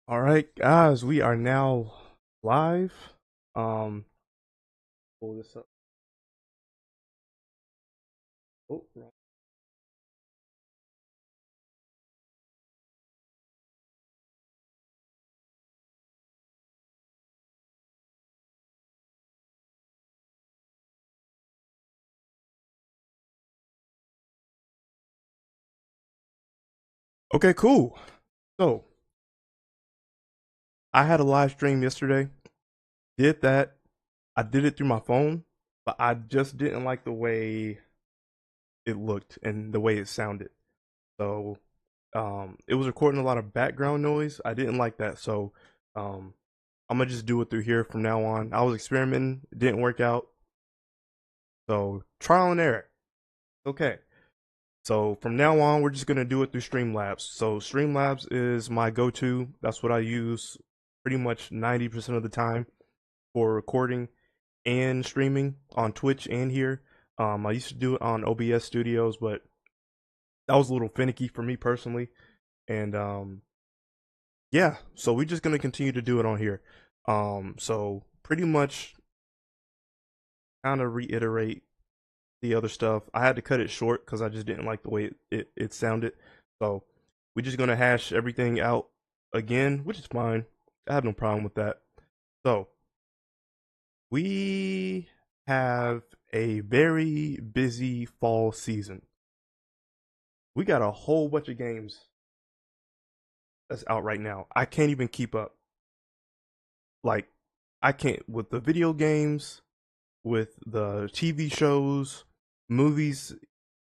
All right, guys, we are now live. Um, pull this up. Oh, wrong. Okay, cool. So I had a live stream yesterday. Did that. I did it through my phone, but I just didn't like the way it looked and the way it sounded. So, it was recording a lot of background noise. I didn't like that. So, um, I'm gonna just do it through here from now on. I was experimenting. It didn't work out. So trial and error. Okay. So from now on, we're just gonna do it through Streamlabs. So Streamlabs is my go-to. That's what I use pretty much 90% of the time for recording and streaming on Twitch and here. I used to do it on OBS Studios, but that was a little finicky for me personally. And yeah, so we're just gonna continue to do it on here. So pretty much kind of reiterate the other stuff. I had to cut it short because I just didn't like the way it sounded. So we're just gonna hash everything out again, which is fine. I have no problem with that. So we have a very busy fall season. We got a whole bunch of games that's out right now. I can't even keep up. Like I can't with the video games, with the TV shows, movies.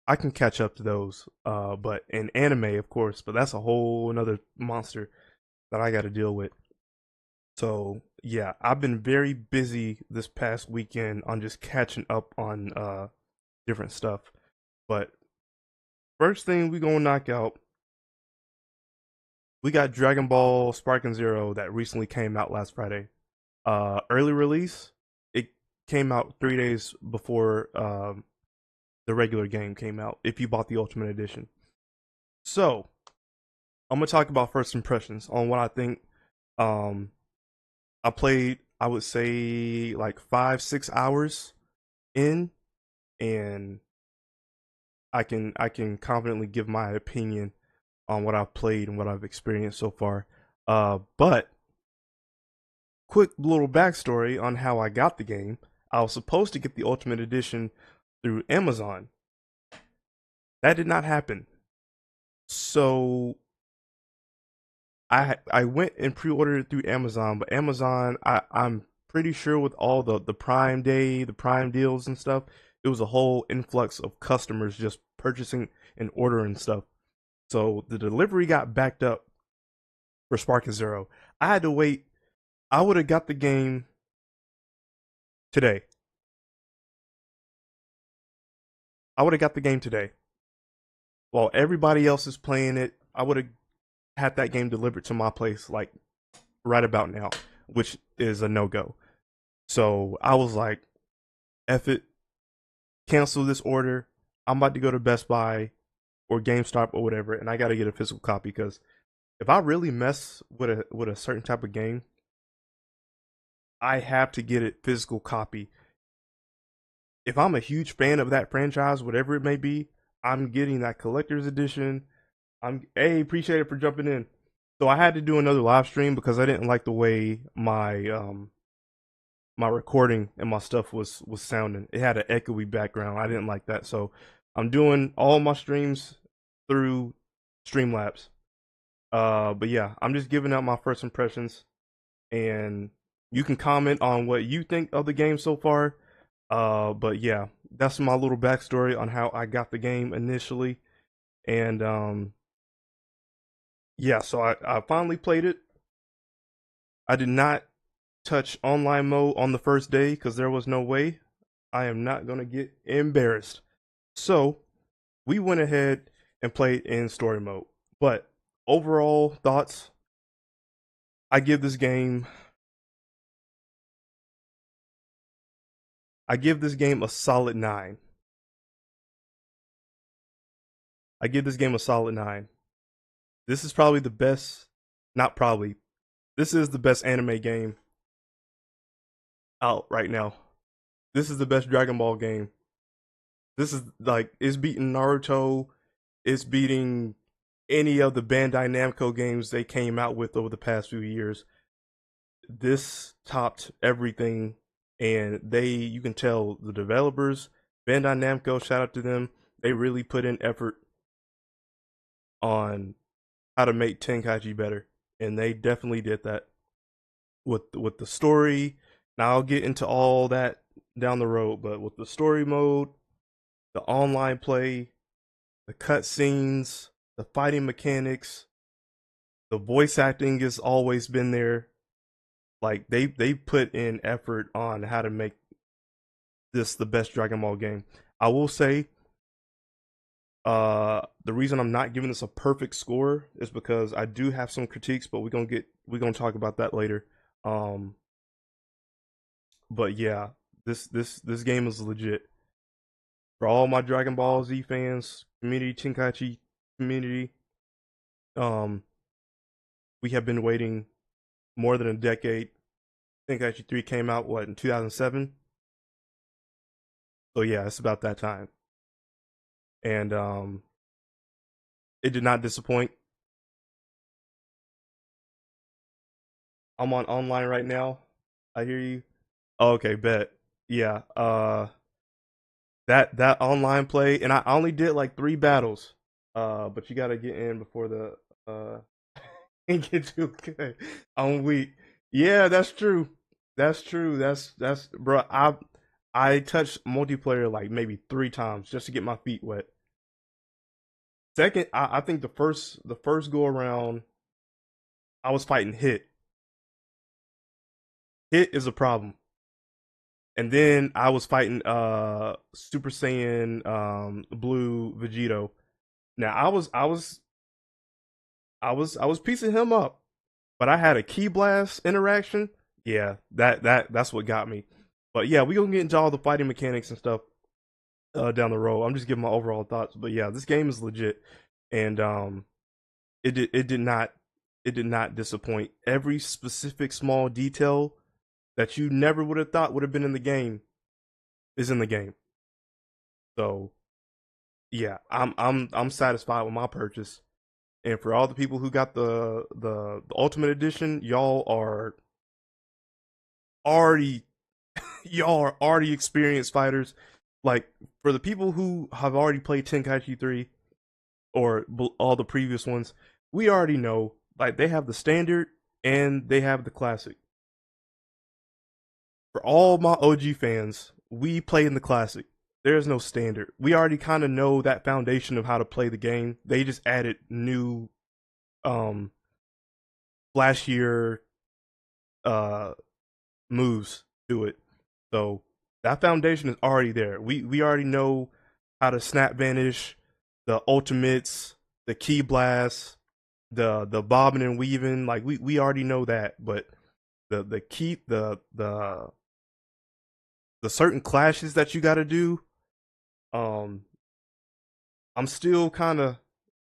I can catch up to those. But in anime, of course, but that's a whole another monster that I got to deal with. So yeah, I've been very busy this past weekend on just catching up on different stuff. But first thing we gonna knock out, we got Dragon Ball Sparking Zero that recently came out last Friday. Early release. It came out 3 days before the regular game came out. If you bought the Ultimate Edition, so I'm gonna talk about first impressions on what I think. Um, I played, I would say, like 5, 6 hours in, and I can confidently give my opinion on what I've played and what I've experienced so far. But quick little backstory on how I got the game. I was supposed to get the Ultimate Edition through Amazon. That did not happen. So I went and pre-ordered it through Amazon, but Amazon I'm pretty sure with all the Prime Day, the Prime deals and stuff, it was a whole influx of customers just purchasing and ordering stuff. So the delivery got backed up for Spark Zero. I had to wait. I would have got the game today. I would have got the game today. While everybody else is playing it, I would have had that game delivered to my place like right about now, which is a no-go. So I was like, F it, cancel this order. I'm about to go to Best Buy or GameStop or whatever, and I got to get a physical copy because if I really mess with a certain type of game, I have to get it physical copy. If I'm a huge fan of that franchise, whatever it may be, I'm getting that collector's edition. I'm hey, appreciate it for jumping in. So I had to do another live stream because I didn't like the way my recording and my stuff was sounding. It had an echoey background. I didn't like that. So I'm doing all my streams through Streamlabs. But yeah, I'm just giving out my first impressions, and you can comment on what you think of the game so far. But yeah, that's my little backstory on how I got the game initially, and yeah, so I finally played it. I did not touch online mode on the first day because there was no way. I am not gonna get embarrassed. So we went ahead and played in story mode. But overall thoughts, I give this game I give this game a solid 9. I give this game a solid 9. This is probably the best, not probably. This is the best anime game out right now. This is the best Dragon Ball game. This is like it's beating Naruto. It's beating any of the Bandai Namco games they came out with over the past few years. This topped everything, and you can tell the developers, Bandai Namco, shout out to them. They really put in effort on how to make Tenkaichi better, and they definitely did that with the story. Now I'll get into all that down the road, but with the story mode, the online play, the cutscenes, the fighting mechanics, the voice acting has always been there. Like they put in effort on how to make this the best Dragon Ball game. I will say, the reason I'm not giving this a perfect score is because I do have some critiques, but we're gonna talk about that later. Um, but yeah, this game is legit. For all my Dragon Ball Z fans, community, Tenkaichi community, um, we have been waiting more than a decade. Tenkaichi 3 came out what in 2007? So yeah, it's about that time. And it did not disappoint. I'm on online right now. I hear you. Oh, okay, bet. Yeah. That online play, and I only did like 3 battles. But you gotta get in before the and get too good. I'm weak. Yeah, that's true. That's true. That's bro. I touched multiplayer like maybe 3 times just to get my feet wet. Second, I think the first go around, I was fighting Hit. Hit is a problem. And then I was fighting Super Saiyan Blue Vegito. Now I was piecing him up, but I had a Key Blast interaction. Yeah, that's what got me. But yeah, we gonna get into all the fighting mechanics and stuff down the road. I'm just giving my overall thoughts. But yeah, this game is legit, and it did not disappoint. Every specific small detail that you never would have thought would have been in the game is in the game. So yeah, I'm satisfied with my purchase. And for all the people who got the Ultimate Edition, already y'all are already experienced fighters. Like for the people who have already played Tenkaichi 3 or all the previous ones, we already know like they have the standard and they have the classic. For all my OG fans, we play in the classic. There's no standard. We already kind of know that foundation of how to play the game. They just added new um flashier uh moves to it. So that foundation is already there. We already know how to snap vanish, the ultimates, the key blast, the bobbing and weaving. Like we already know that, but the key the certain clashes that you got to do, um, I'm still kind of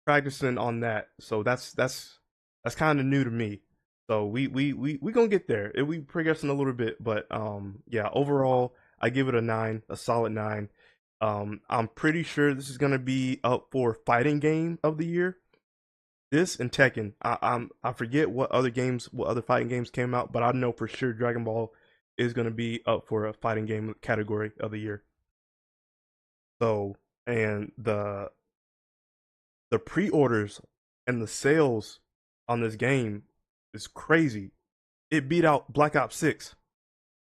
practicing on that. So that's kind of new to me. So we gonna get there. We progressing a little bit, but yeah. Overall, I give it a 9, a solid 9. I'm pretty sure this is gonna be up for fighting game of the year. This and Tekken. I forget what other fighting games came out, but I know for sure Dragon Ball is gonna be up for a fighting game category of the year. So and the pre-orders and the sales on this game is crazy. It beat out Black Ops 6.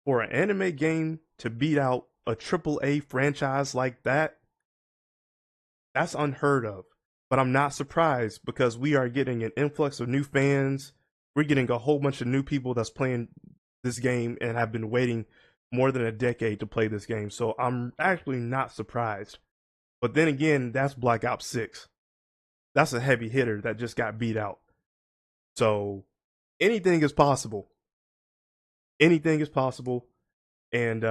For an anime game to beat out a AAA franchise like that, that's unheard of. But I'm not surprised because we are getting an influx of new fans. We're getting a whole bunch of new people that's playing this game and have been waiting more than a decade to play this game. So I'm actually not surprised. But then again, that's Black Ops 6. That's a heavy hitter that just got beat out. So anything is possible. Anything is possible. And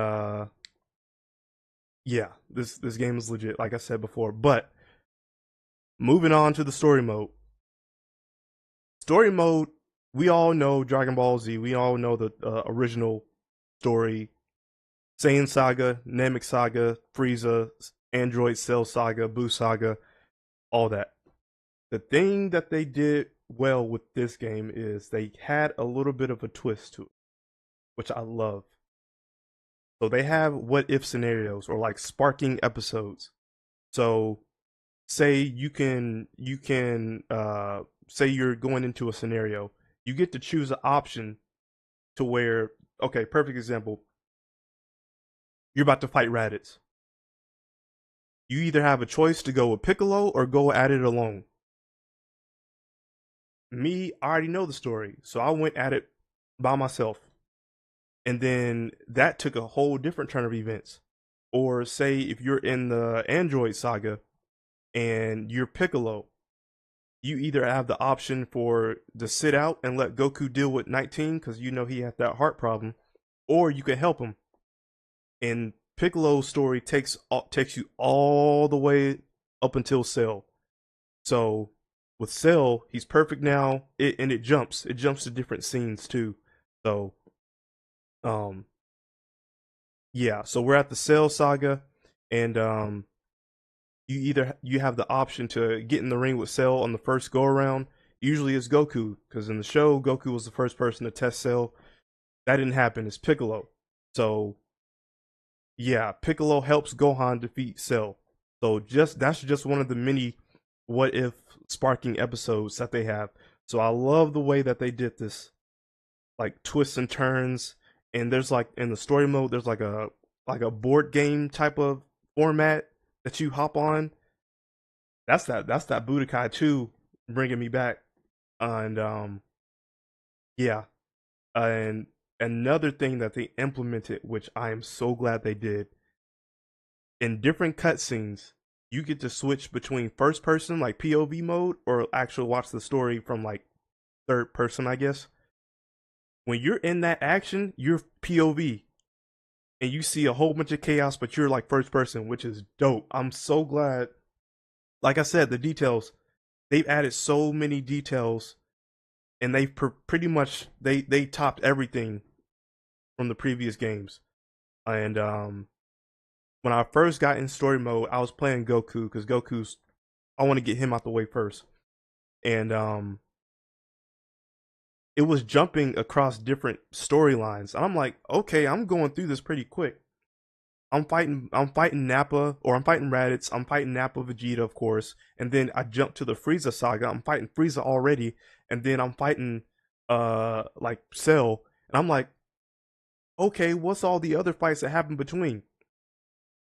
yeah, this game is legit, like I said before. But moving on to the story mode. Story mode we all know Dragon Ball Z. We all know the original story. Saiyan Saga, Namek Saga, Frieza, Android Cell Saga, Buu Saga, all that. The thing that they did well with this game is they had a little bit of a twist to it, which I love. So they have what if scenarios or like sparking episodes. So say you can say you're going into a scenario, you get to choose an option to where, okay, perfect example, you're about to fight Raditz. You either have a choice to go with Piccolo or go at it alone. Me, I already know the story, so I went at it by myself. And then that took a whole different turn of events. Or say if you're in the Android saga and you're Piccolo, you either have the option for to sit out and let Goku deal with 19 because you know he had that heart problem, or you can help him. And Piccolo's story takes you all the way up until Cell. So with Cell, he's perfect now. It jumps. It jumps to different scenes too. So um yeah, so we're at the Cell saga, and you have the option to get in the ring with Cell on the first go around. Usually it's Goku, because in the show Goku was the first person to test Cell. That didn't happen. It's Piccolo. So yeah, Piccolo helps Gohan defeat Cell. So just that's just one of the many what if sparking episodes that they have. So I love the way that they did this, like twists and turns. And there's like in the story mode, there's like a board game type of format that you hop on. That's that Budokai 2 bringing me back. And yeah, and another thing that they implemented, which I am so glad they did, in different cutscenes, you get to switch between first person, like POV mode, or actually watch the story from like third person, I guess. When you're in that action, you're POV and you see a whole bunch of chaos, but you're like first person, which is dope. I'm so glad. Like I said, the details, they've added so many details, and they've pretty much they topped everything from the previous games. And when I first got in story mode, I was playing Goku because Goku's I want to get him out the way first. And it was jumping across different storylines. I'm like, okay, I'm going through this pretty quick. I'm fighting Nappa, or I'm fighting Raditz, I'm fighting Nappa, Vegeta, of course, and then I jump to the Frieza saga. I'm fighting Frieza already, and then I'm fighting like Cell, and I'm like, okay, what's all the other fights that happen between?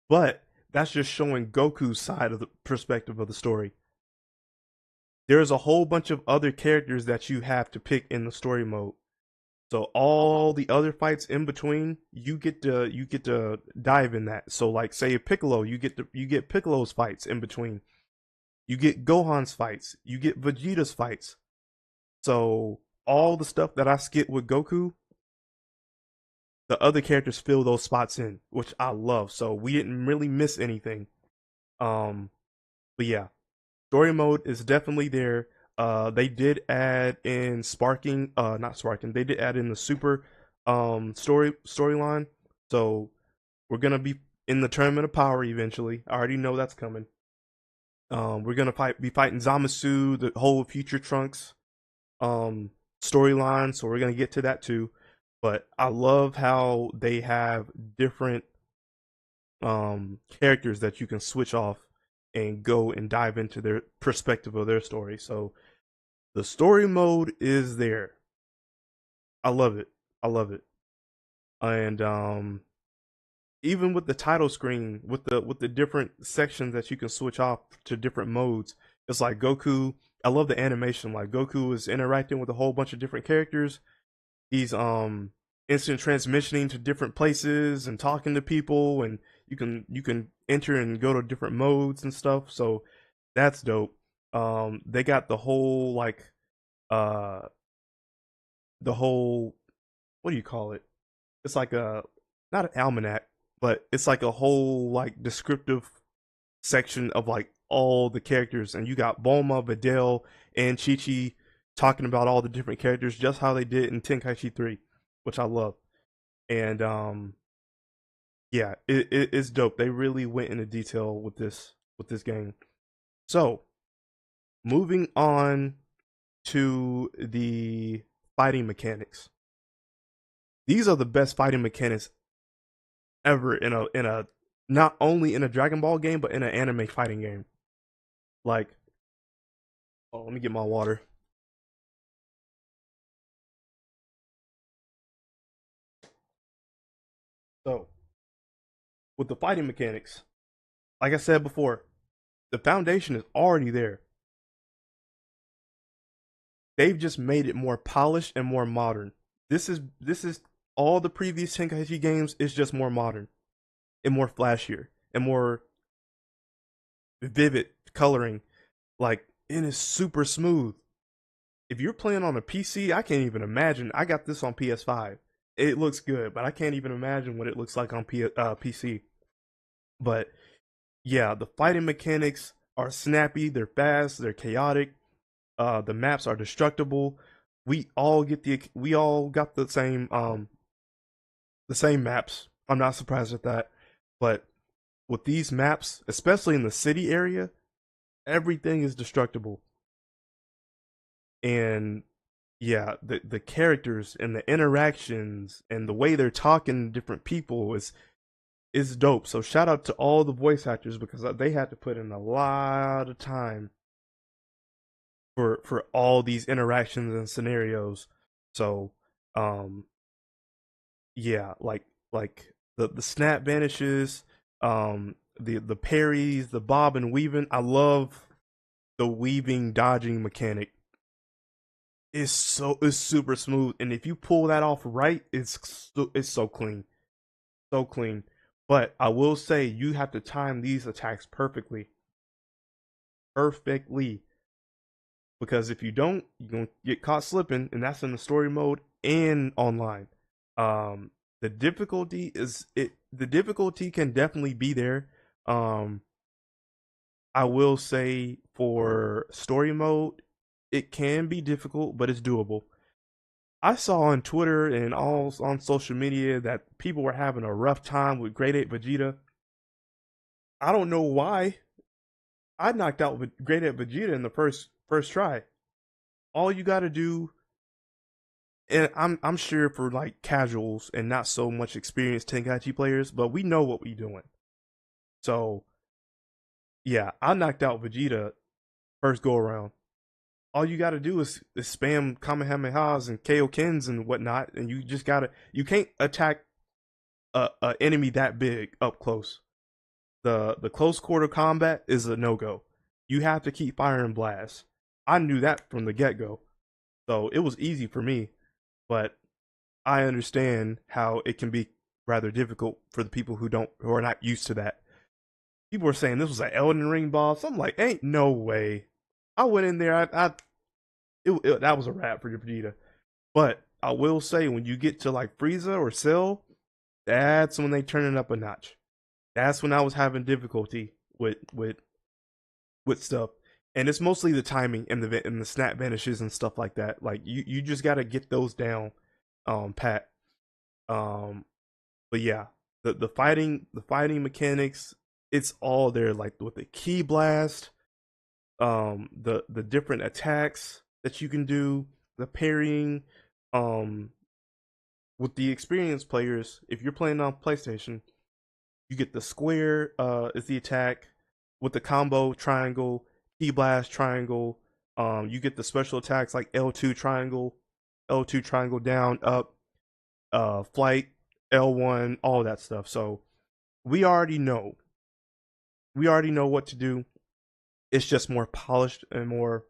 But that's just showing Goku's side of the perspective of the story. There's a whole bunch of other characters that you have to pick in the story mode. So all the other fights in between, you get to dive in that. So like say Piccolo, you get Piccolo's fights in between. You get Gohan's fights, you get Vegeta's fights. So all the stuff that I skip with Goku, the other characters fill those spots in, which I love. So we didn't really miss anything. Um but yeah, story mode is definitely there. They did add in sparking, not sparking. They did add in the super storyline. So we're gonna be in the tournament of power eventually. I already know that's coming. We're gonna be fighting Zamasu, the whole future Trunks um storyline. So we're gonna get to that too. But I love how they have different characters that you can switch off and go and dive into their perspective of their story. So the story mode is there. I love it. I love it. And even with the title screen, with the different sections that you can switch off to different modes, it's like Goku. I love the animation. Like Goku is interacting with a whole bunch of different characters. He's instant transmissioning to different places and talking to people, and you can enter and go to different modes and stuff. So that's dope. They got uh the whole, what do you call it? It's like a, not an almanac, but it's like a whole like descriptive section of like all the characters, and you got Bulma, Videl, and Chi Chi talking about all the different characters, just how they did in Tenkaichi 3, which I love. And yeah, it's dope. They really went into detail with this game. So moving on to the fighting mechanics. These are the best fighting mechanics ever in a not only in a Dragon Ball game but in an anime fighting game. Like, oh, let me get my water. So, with the fighting mechanics, like I said before, the foundation is already there. They've just made it more polished and more modern. This is all the previous Tenkaichi games is just more modern and more flashier and more vivid coloring. Like, it is super smooth. If you're playing on a PC, I can't even imagine. I got this on PS5. It looks good, but I can't even imagine what it looks like on PC. But yeah, the fighting mechanics are snappy, they're fast, they're chaotic. The maps are destructible. We all got the same maps. I'm not surprised at that. But with these maps, especially in the city area, everything is destructible. And yeah, the characters and the interactions and the way they're talking to different people is dope. So shout out to all the voice actors because they had to put in a lot of time for all these interactions and scenarios. So um yeah, like the snap vanishes, the parries, the bob and weaving. I love the weaving dodging mechanic. It's super smooth, and if you pull that off right, it's so clean, so clean. But I will say you have to time these attacks perfectly, perfectly, because if you don't, you're gonna get caught slipping, and that's in the story mode and online. The difficulty is it. The difficulty can definitely be there. Um, I will say for story mode, it can be difficult, but it's doable. I saw on Twitter and all on social media that people were having a rough time with Grade 8 Vegeta. I don't know why. I knocked out Grade 8 Vegeta in the first try. All you got to do, and I'm sure for like casuals and not so much experienced Tenkaichi players, but we know what we doing. So yeah, I knocked out Vegeta first go around. All you got to do is spam Kamehamehas and Kaiokens and whatnot, and you can't attack a enemy that big up close. The close quarter combat is a no go. You have to keep firing blasts. I knew that from the get go, so it was easy for me. But I understand how it can be rather difficult for the people who are not used to that. People were saying this was an Elden Ring boss. I'm like, ain't no way. I went in there. That was a wrap for Vegeta. But I will say when you get to like Frieza or Cell, that's when they turn it up a notch. That's when I was having difficulty with stuff, and it's mostly the timing and the snap vanishes and stuff like that. Like you just got to get those down, pat. Um, but yeah, the fighting mechanics, it's all there. Like with the key blast, the different attacks that you can do, the parrying, um, with the experienced players. If you're playing on PlayStation, you get the square is the attack with the combo triangle, key blast triangle. You get the special attacks like L2 triangle, L2 triangle down, up, flight, L1, all that stuff. So we already know. We already know what to do. It's just more polished and more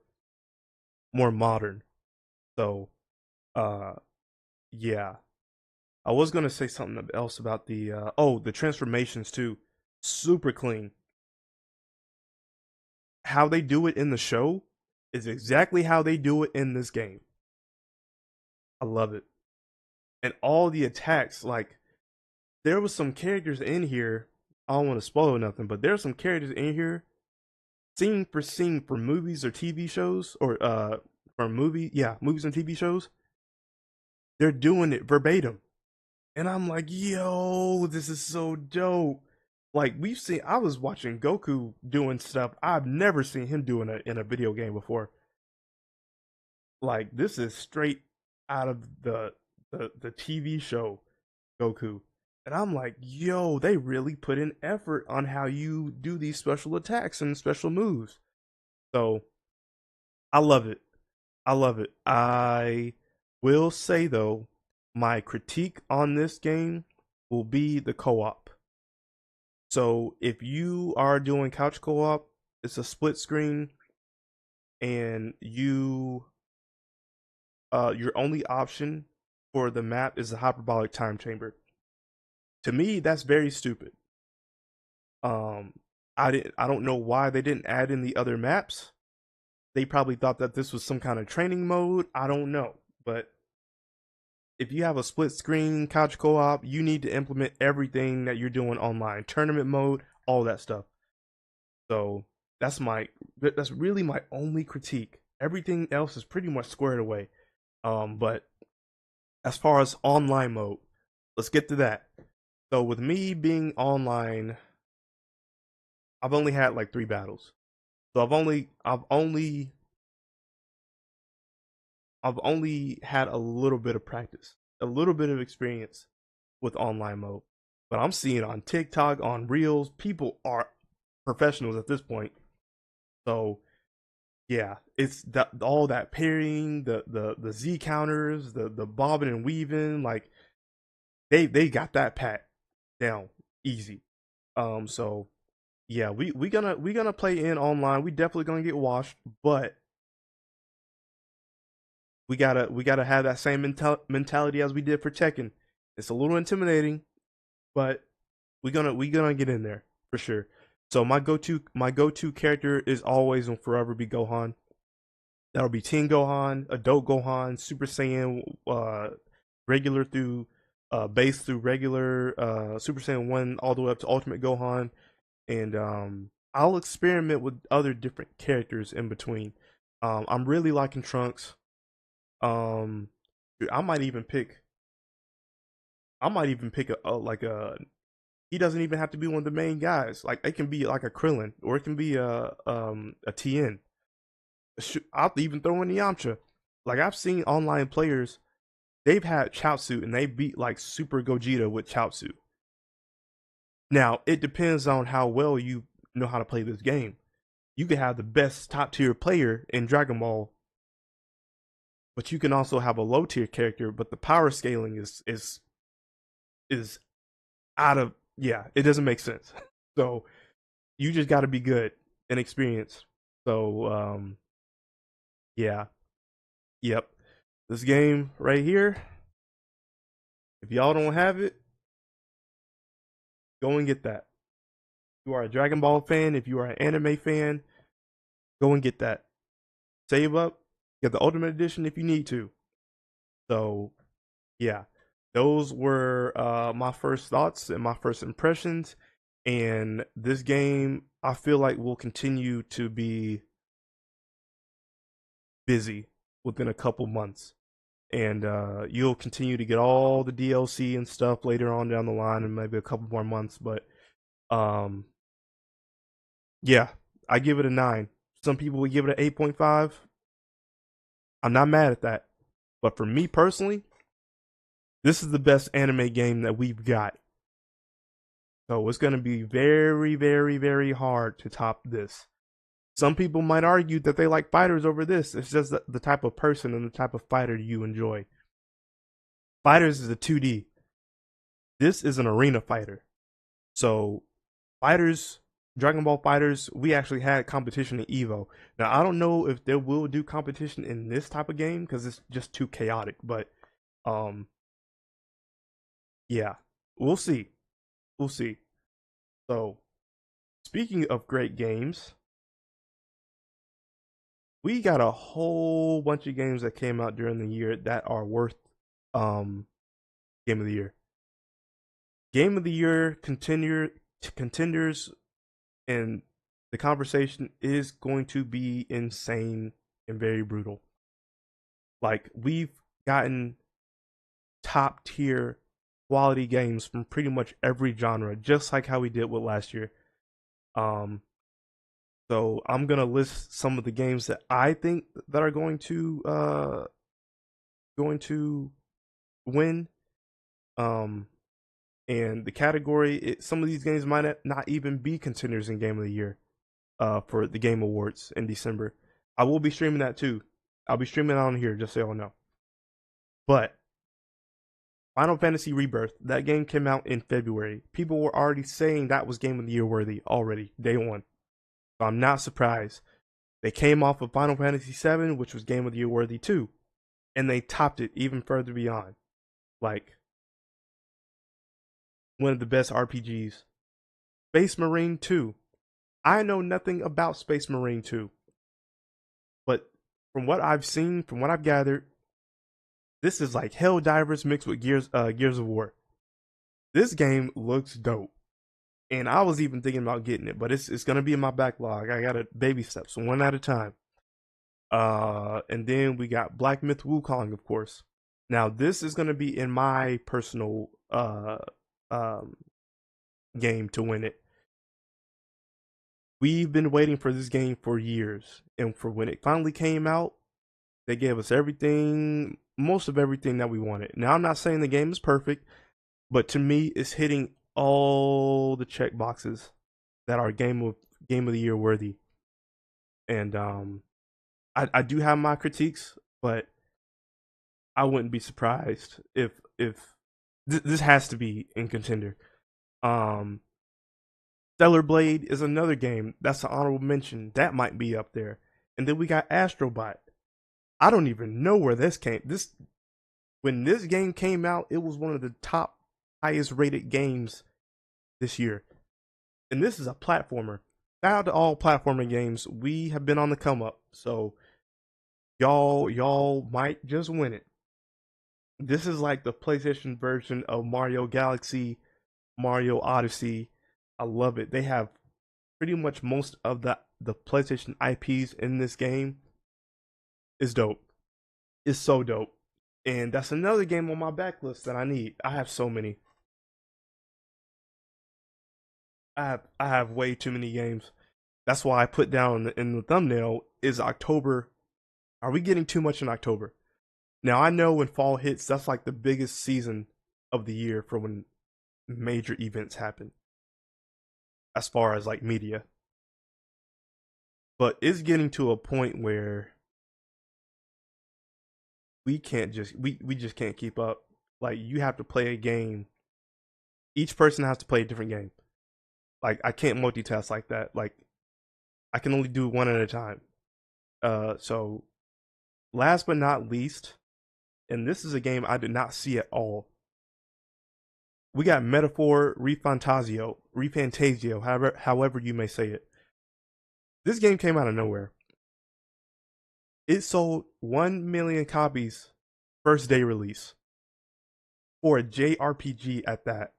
modern. So uh yeah. I was gonna say something else about the transformations too. Super clean. How they do it in the show is exactly how they do it in this game. I love it. And all the attacks, like there was some characters in here. I don't want to spoil nothing, but there's some characters in here, scene for scene, for movies or TV shows or from movies and TV shows, they're doing it verbatim. And I'm like, yo, this is so dope. Like I was watching Goku doing stuff I've never seen him do in a video game before. Like this is straight out of the TV show Goku. And I'm like, yo, they really put in effort on how you do these special attacks and special moves. So I love it. I love it. I will say though, my critique on this game will be the co-op. So if you are doing couch co-op, it's a split screen, and your only option for the map is the hyperbolic time chamber. To me, that's very stupid. Um, I don't know why they didn't add in the other maps. They probably thought that this was some kind of training mode. I don't know, but if you have a split screen couch co-op, you need to implement everything that you're doing online, tournament mode, all that stuff. So that's really my only critique. Everything else is pretty much squared away. But as far as online mode, let's get to that. So with me being online, I've only had like 3 battles. So I've only had a little bit of practice, a little bit of experience with online mode. But I'm seeing on TikTok, on Reels, people are professionals at this point. So yeah, it's all that parrying, the Z counters, the bobbing and weaving, like they got that pat down easy. So yeah, we gonna play in online. We definitely gonna get washed, but we gotta have that same mentality as we did for Tekken. It's a little intimidating, but we gonna get in there for sure. So my go to character is always and forever be Gohan. That'll be Teen Gohan, Adult Gohan, Super Saiyan, regular through base through regular, Super Saiyan 1 all the way up to Ultimate Gohan, and I'll experiment with other different characters in between. I'm really liking Trunks. Um, I might even pick like a he doesn't even have to be one of the main guys. Like it can be like a Krillin, or it can be a TN. I'll even throw in the Yamcha. Like I've seen online players, they've had Chaozu and they beat like Super Gogeta with Chaozu. Now it depends on how well you know how to play this game. You can have the best top tier player in Dragon Ball, but you can also have a low tier character, but the power scaling is out of, yeah, it doesn't make sense. So you just got to be good and experienced. So yeah, yep. This game right here, if y'all don't have it, go and get that. If you are a Dragon Ball fan, if you are an anime fan, go and get that. Save up, get the Ultimate Edition if you need to. So yeah, those were my first thoughts and my first impressions. And this game, I feel like will continue to be busy within a couple months. And you'll continue to get all the DLC and stuff later on down the line, and maybe a couple more months. But um, yeah, I give it a 9. Some people would give it an 8.5. I'm not mad at that. But for me personally, this is the best anime game that we've got. So it's going to be very, very, very hard to top this. Some people might argue that they like fighters over this. It's just the type of person and the type of fighter you enjoy. Fighters is a 2D. This is an arena fighter. So fighters, Dragon Ball fighters, we actually had competition in Evo. Now I don't know if they will do competition in this type of game because it's just too chaotic. But um, yeah, we'll see. We'll see. So speaking of great games, we got a whole bunch of games that came out during the year that are worth um game of the year. Game of the year contenders, and the conversation is going to be insane and very brutal. Like we've gotten top tier quality games from pretty much every genre, just like how we did with last year. Um, so I'm gonna list some of the games that I think that are going to win. Um, and the category, some of these games might not even be contenders in Game of the Year. For the Game Awards in December. I will be streaming that too. I'll be streaming on here, just so y'all know. But Final Fantasy Rebirth, that game came out in February. People were already saying that was Game of the Year worthy already, day one. So I'm not surprised. They came off of Final Fantasy VII, which was Game of the Year worthy too, and they topped it even further beyond. Like one of the best RPGs. Space Marine 2. I know nothing about Space Marine 2, but from what I've seen, from what I've gathered, this is like Helldivers mixed with Gears of War. This game looks dope, and I was even thinking about getting it, but it's gonna be in my backlog. I got to baby steps, one at a time. And then we got Black Myth Wukong, of course. Now this is gonna be in my personal um game to win it. We've been waiting for this game for years, and for when it finally came out, they gave us everything, most of everything that we wanted. Now I'm not saying the game is perfect, but to me, it's hitting all the check boxes that are Game of the Year worthy. And I do have my critiques, but I wouldn't be surprised if this has to be in contender. Um, Stellar Blade is another game that's an honorable mention that might be up there. And then we got Astrobot. I don't even know where this when this game came out, it was one of the top highest rated games this year. And this is a platformer. Shout out to all platforming games. We have been on the come up. So y'all might just win it. This is like the PlayStation version of Mario Galaxy, Mario Odyssey. I love it. They have pretty much most of the PlayStation IPs in this game. Is dope. It's so dope. And that's another game on my backlist that I need. I have so many. I have way too many games. That's why I put down in the thumbnail is October. Are we getting too much in October? Now I know when fall hits, that's like the biggest season of the year for when major events happen, as far as like media. But it's getting to a point where we just can't keep up. Like you have to play a game. Each person has to play a different game. Like I can't multitask like that. Like I can only do one at a time. So last but not least, and this is a game I did not see at all. We got Metaphor Refantasio, however you may say it. This game came out of nowhere. It sold 1 million copies first day release for a JRPG at that.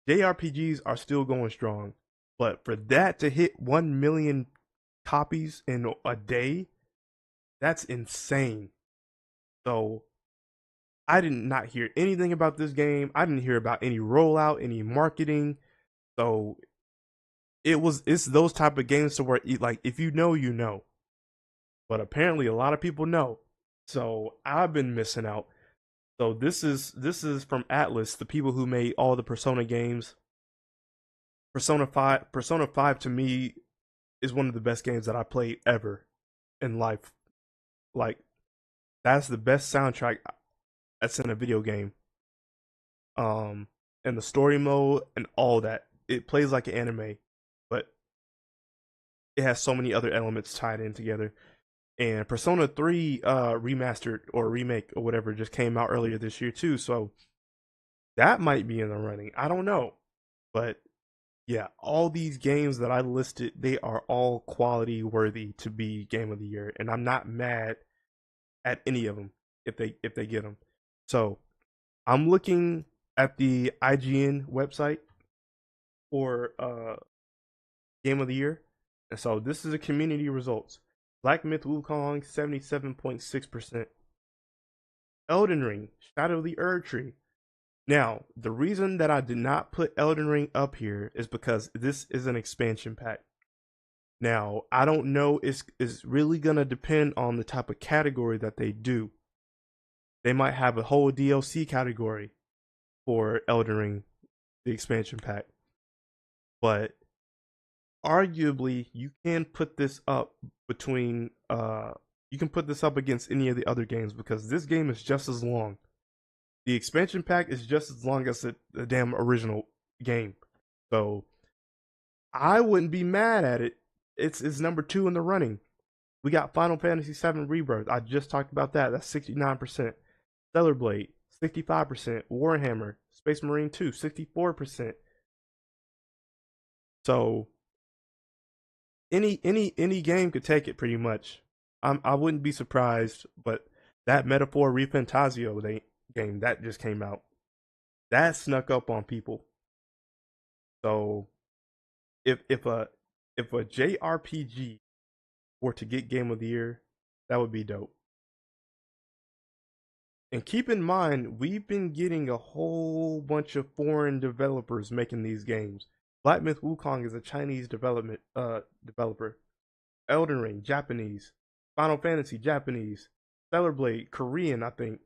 JRPGs are still going strong, but for that to hit 1 million copies in a day, that's insane. So I did not hear anything about this game. I didn't hear about any rollout, any marketing. So it's those type of games to where like if you know, you know. But apparently a lot of people know. So I've been missing out. So this is from Atlas, the people who made all the Persona games. Persona 5 to me is one of the best games that I played ever in life. Like that's the best soundtrack that's in a video game. Um and the story mode and all that. It plays like an anime, but it has so many other elements tied in together. And Persona 3 remastered or remake or whatever just came out earlier this year too. So that might be in the running. I don't know. But yeah, all these games that I listed, they are all quality worthy to be game of the year. And I'm not mad at any of them if they get them. So I'm looking at the IGN website for game of the year. And so this is a community results. Black Myth Wukong 77.6%. Elden Ring Shadow of the Erd Tree. Now, the reason that I did not put Elden Ring up here is because this is an expansion pack. Now, I don't know, it's really gonna depend on the type of category that they do. They might have a whole DLC category for Elden Ring, the expansion pack. But arguably you can put this up between you can put this up against any of the other games because this game is just as long. The expansion pack is just as long as the damn original game. So I wouldn't be mad at it. It's number 2 in the running. We got Final Fantasy VII Rebirth. I just talked about that. That's 69%. Stellar Blade, 65%. Warhammer, Space Marine 2, 64%. So any game could take it pretty much. I wouldn't be surprised, but that Metaphor Refantasio game that just came out, that snuck up on people. So if a JRPG were to get Game of the Year, that would be dope. And keep in mind, we've been getting a whole bunch of foreign developers making these games. Black Myth Wukong is a Chinese developer. Elden Ring, Japanese. Final Fantasy, Japanese. Stellar Blade, Korean, I think.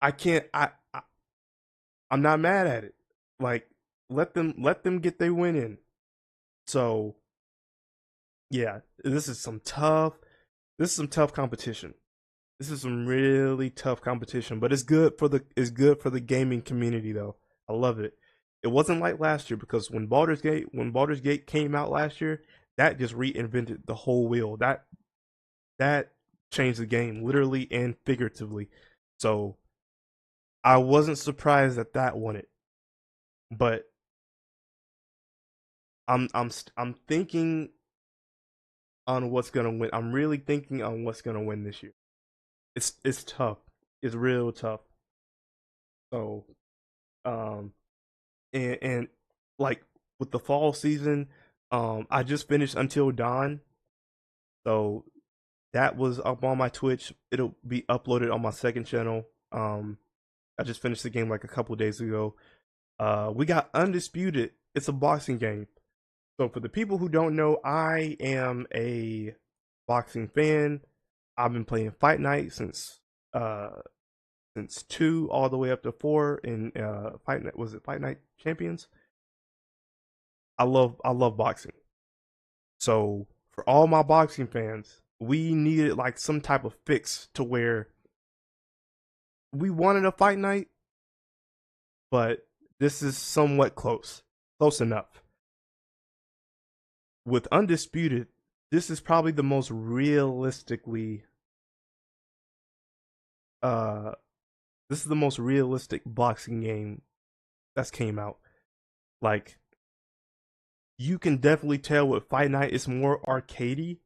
I can't. I'm not mad at it. Like, let them get their win in. So, yeah, this is some tough competition. This is some really tough competition, but it's good for the gaming community though. I love it. It wasn't like last year because when Baldur's Gate came out last year, that just reinvented the whole wheel. That changed the game literally and figuratively. So I wasn't surprised that that won it. But I'm thinking on what's gonna win. I'm really thinking on what's gonna win this year. It's tough. It's real tough. So um and like with the fall season, I just finished Until Dawn. So that was up on my Twitch. It'll be uploaded on my second channel. I just finished the game like a couple days ago. We got Undisputed. It's a boxing game. So for the people who don't know, I am a boxing fan. I've been playing Fight Night since 2 all the way up to 4 in Fight Night. Was it Fight Night Champions? I love boxing. So for all my boxing fans, we needed like some type of fix to where we wanted a Fight Night, but this is somewhat close enough. With Undisputed, this is probably the most realistically uh this is the most realistic boxing game that's came out. Like, you can definitely tell with Fight Night it's more arcadey,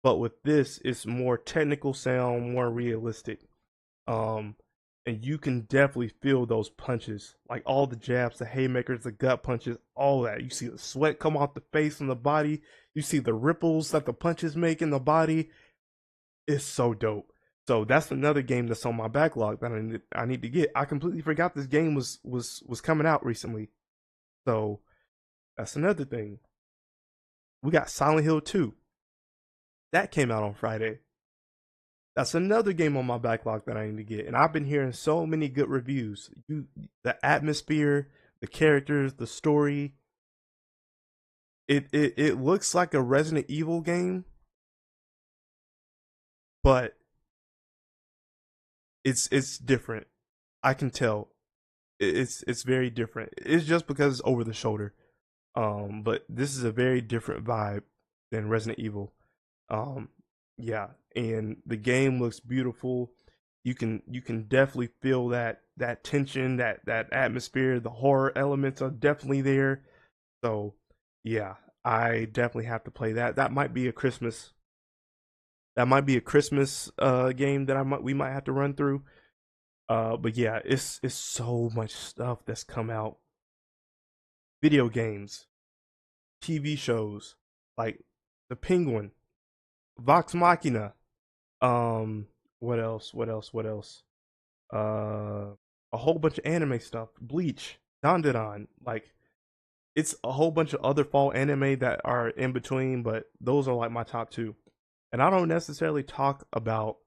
but with this it's more technical sound, more realistic. Um and you can definitely feel those punches, like all the jabs, the haymakers, the gut punches, all that. You see the sweat come off the face and the body. You see the ripples that the punches make in the body. It's so dope. So that's another game that's on my backlog that I need to get. I completely forgot this game was coming out recently. So that's another thing. We got Silent Hill 2. That came out on Friday. That's another game on my backlog that I need to get. And I've been hearing so many good reviews. The atmosphere, the characters, the story. It looks like a Resident Evil game, but it's different. I can tell. It's very different. It's just because it's over the shoulder. But this is a very different vibe than Resident Evil. Um, yeah, and the game looks beautiful. You can definitely feel that tension, that atmosphere. The horror elements are definitely there. So yeah, I definitely have to play that. That might be a Christmas game that we might have to run through. But yeah, it's so much stuff that's come out. Video games, TV shows, like The Penguin, Vox Machina. What else? What else? What else? Uh, a whole bunch of anime stuff. Bleach, Dandadan. Like it's a whole bunch of other fall anime that are in between, but those are like my top two. And I don't necessarily talk about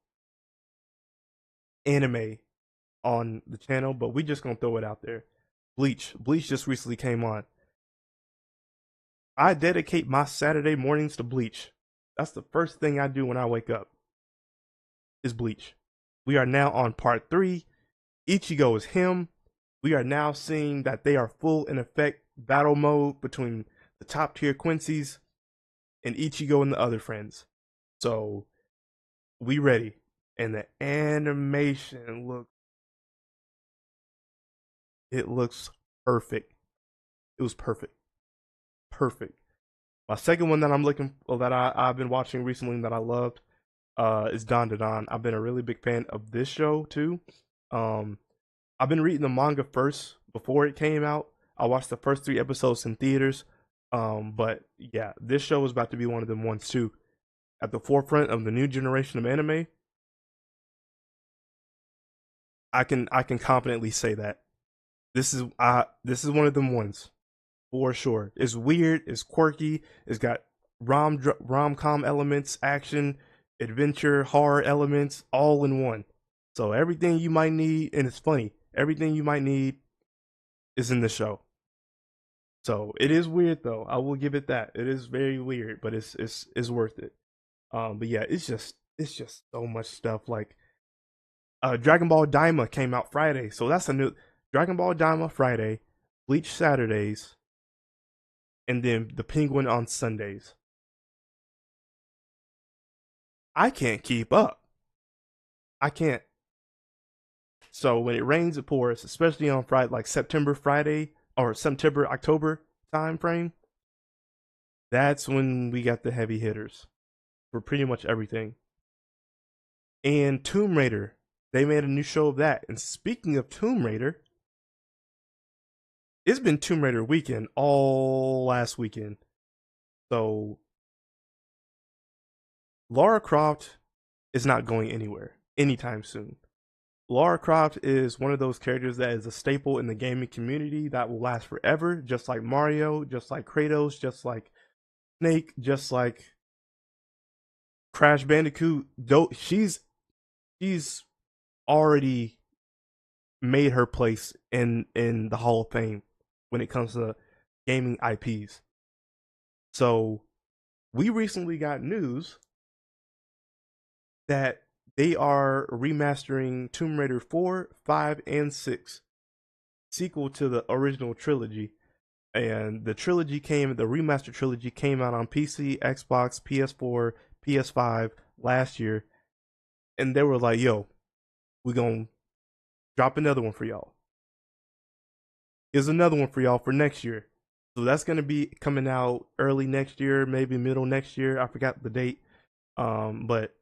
anime on the channel, but we just gonna throw it out there. Bleach just recently came on. I dedicate my Saturday mornings to Bleach. That's the first thing I do when I wake up is Bleach. We are now on part 3. Ichigo is him. We are now seeing that they are full in effect battle mode between the top tier Quincy's and Ichigo and the other friends. So we ready. And the animation looks perfect. It was perfect. Perfect. My second one that I'm looking that I've been watching recently that I loved is Don to Don. I've been a really big fan of this show too. Um, I've been reading the manga first before it came out. I watched the first 3 episodes in theaters. But yeah, this show is about to be one of them ones too. At the forefront of the new generation of anime, I can confidently say that this is one of them ones for sure. It's weird, it's quirky, it's got rom com elements, action, adventure, horror elements, all in one. So everything you might need, and it's funny. Everything you might need is in the show. So it is weird though. I will give it that. It is very weird, but it's worth it. But yeah, it's just so much stuff. Like Dragon Ball Daima came out Friday, so that's a new Dragon Ball Daima Friday, Bleach Saturdays, and then the Penguin on Sundays. I can't keep up. I can't. So when it rains, it pours, especially on Friday, like September Friday or September October time frame. That's when we got the heavy hitters for pretty much everything. And Tomb Raider, they made a new show of that. And speaking of Tomb Raider, it's been Tomb Raider weekend all last weekend. So Lara Croft is not going anywhere anytime soon. Lara Croft is one of those characters that is a staple in the gaming community that will last forever, just like Mario, just like Kratos, just like Snake, just like Crash Bandicoot. Though she's already made her place in the Hall of Fame when it comes to gaming IPs. So we recently got news that they are remastering Tomb Raider 4, 5, and 6, sequel to the original trilogy. And the remaster trilogy came out on PC, Xbox, PS4, PS5 last year. And they were like, yo, we're going to drop another one for y'all. Here's another one for y'all for next year. So that's going to be coming out early next year, maybe middle next year. I forgot the date. But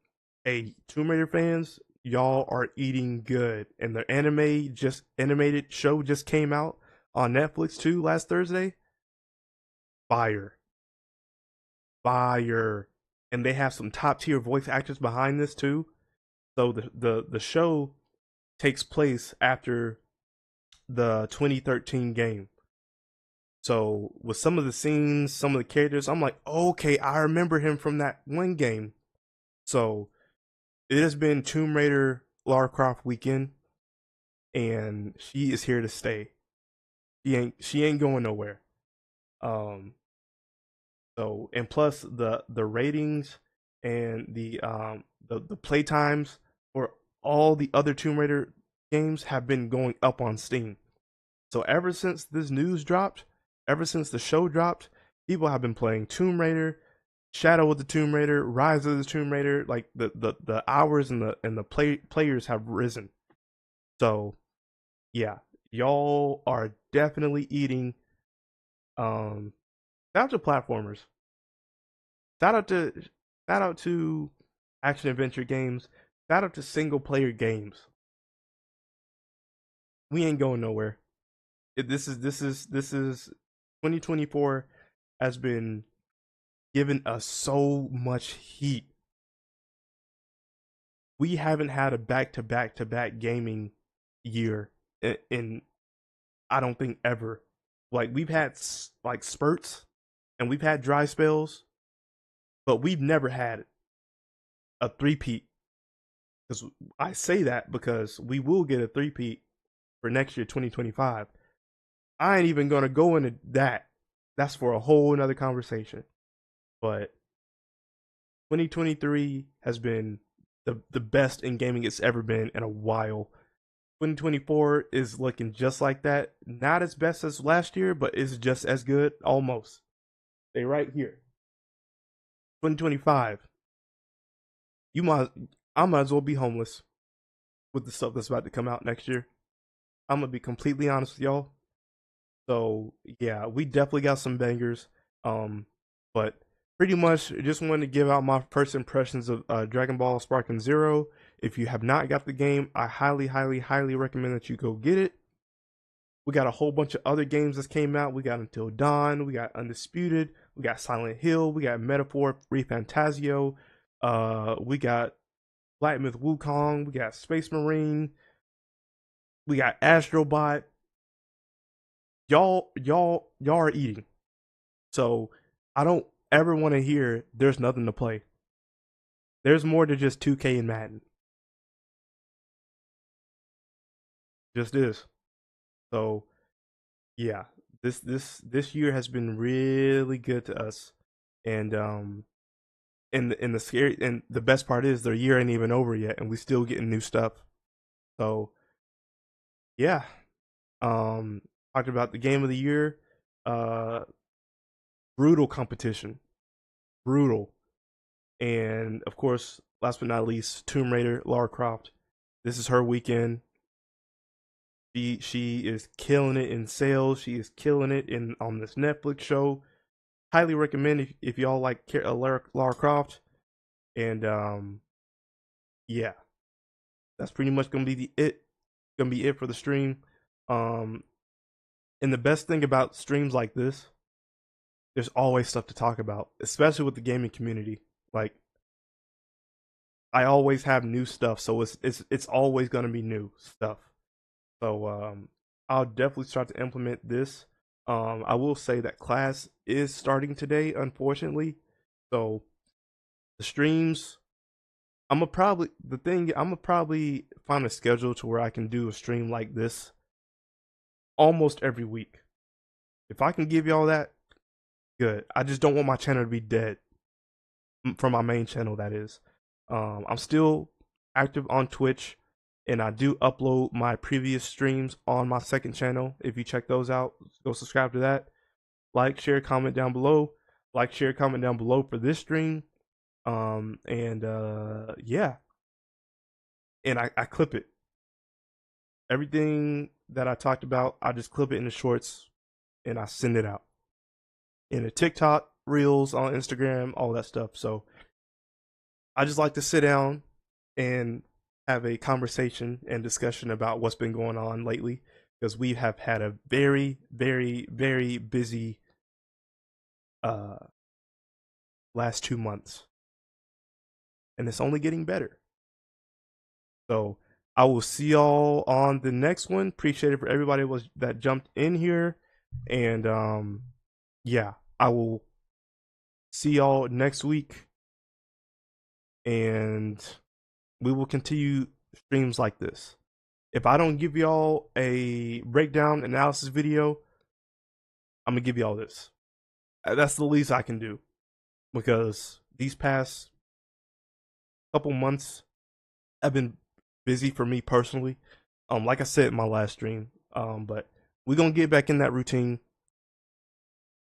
hey, Tomb Raider fans, y'all are eating good. And the animated show just came out on Netflix too last Thursday. Fire. Fire. And they have some top tier voice actors behind this too. So the show takes place after the 2013 game. So with some of the scenes, some of the characters, I'm like, okay, I remember him from that one game. So it has been Tomb Raider Lara Croft weekend, and she is here to stay. She ain't going nowhere. Um, so and plus the ratings and the play times for all the other Tomb Raider games have been going up on Steam. So ever since this news dropped, ever since the show dropped, people have been playing Tomb Raider, Shadow of the Tomb Raider, Rise of the Tomb Raider. Like the hours and the players have risen. So yeah, y'all are definitely eating. Shout out to platformers. Shout out to shout out to action adventure games. Shout out to single player games. We ain't going nowhere. This is 2024 has been given us so much heat. We haven't had a back to back to back gaming year in I don't think ever. Like we've had like spurts and we've had dry spells, but we've never had a three-peat. Because I say that because we will get a three-peat for next year, 2025. I ain't even gonna go into that. That's for a whole another conversation. But 2023 has been the best in gaming it's ever been in a while. 2024 is looking just like that. Not as best as last year, but it's just as good, almost. They right here. 2025. You might I might as well be homeless with the stuff that's about to come out next year. I'm gonna be completely honest with y'all. So yeah, we definitely got some bangers. But pretty much just wanted to give out my first impressions of Dragon Ball Sparking Zero. If you have not got the game, I highly, highly, highly recommend that you go get it. We got a whole bunch of other games that came out. We got Until Dawn, we got Undisputed, we got Silent Hill, we got Metaphor Refantasio, we got Black Myth Wukong, we got Space Marine, we got Astrobot. Y'all are eating. So I don't ever want to hear there's nothing to play. There's more to just 2K and Madden. Just is. So yeah, this year has been really good to us. And and the scary and the best part is their year ain't even over yet and we still getting new stuff. So yeah. Talked about the game of the year. Uh Brutal competition. Brutal. And of course, last but not least, Tomb Raider, Lara Croft. This is her weekend. She is killing it in sales. She is killing it in on this Netflix show. Highly recommend if y'all like Lara Croft. And yeah, that's pretty much gonna be it for the stream. Um, and the best thing about streams like this, there's always stuff to talk about, especially with the gaming community. Like I always have new stuff, so it's always gonna be new stuff. So I'll definitely start to implement this. I will say that class is starting today, unfortunately. So the streams, I'm gonna probably find a schedule to where I can do a stream like this almost every week. If I can give y'all that, good. I just don't want my channel to be dead from my main channel. That is, I'm still active on Twitch, and I do upload my previous streams on my second channel. If you check those out, go subscribe to that. Like, share, comment down below. Like, share, comment down below for this stream. And yeah, and I clip it. Everything that I talked about, I just clip it in the shorts and I send it out in a TikTok, Reels, on Instagram, all that stuff. So I just like to sit down and have a conversation and discussion about what's been going on lately because we have had a very, very, very busy uh last 2 months, and it's only getting better. So I will see y'all on the next one. Appreciate it for everybody that jumped in here, and yeah, I will see y'all next week, and we will continue streams like this. If I don't give y'all a breakdown analysis video, I'm gonna give y'all this. That's the least I can do because these past couple months have been busy for me personally. Like I said in my last stream, but we're gonna get back in that routine.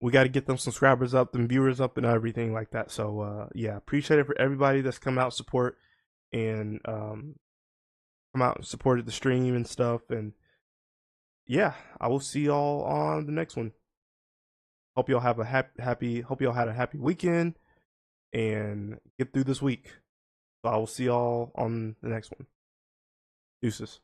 We got to get them subscribers up, them viewers up, and everything like that. So yeah, appreciate it for everybody that's come out support and come out and supported the stream and stuff. And yeah, I will see y'all on the next one. Hope y'all have a hope y'all had a happy weekend and get through this week. So I will see y'all on the next one. Deuces.